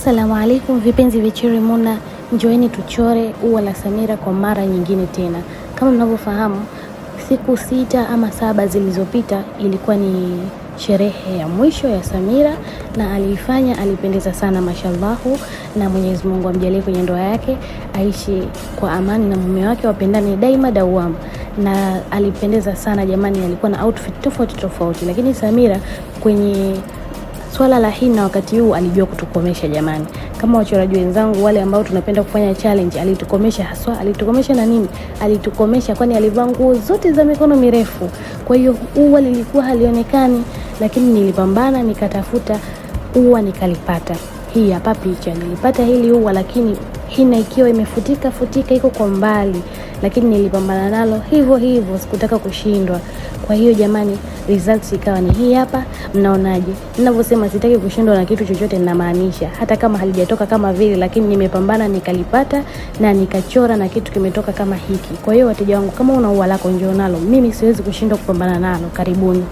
Assalamu alaikum vipenzi vya Cherry Muna, njoeni tuchore ua la Samira kwa mara nyingine tena. Kama mnavyofahamu, siku 6 ama 7 zilizopita ilikuwa ni sherehe ya mwisho ya Samira na alipendeza sana mashallahu, na Mwenyezi Mungu amjalie kwenye ndoa yake aishi kwa amani na mume wake, wapendane daima dawam. Na alipendeza sana jamani, alikuwa na outfit tofauti, lakini Samira kwenye swala la hina wakati huu alijua kutukomesha jamani. Kama wachoraji wenzangu wale ambao tunapenda kufanya challenge, alitukomesha haswa. Alitukomesha na nini? Alitukomesha kwani alivaa nguo zote za mikono mirefu. Kwa hiyo ua lilikuwa halionekani, lakini nilipambana nikatafuta ua nikalipata. Hii hapa picha, nilipata hili ua lakini hina ikiwa imefutika iko kwa mbali, lakini nilipambana nalo hivyo, sikutaka kushindwa. Kwa hiyo jamani, results ikawa ni hii hapa. Mnaonaje? Ninavyosema sitaki kushindwa na kitu chochote, ninamaanisha hata kama halijatoka kama vile, lakini nimepambana nikalipata na nikachora na kitu kimetoka kama hiki. Kwa hiyo wateja wangu, kama una ua lako njoo nalo, mimi siwezi kushindwa kupambana nalo. Karibuni.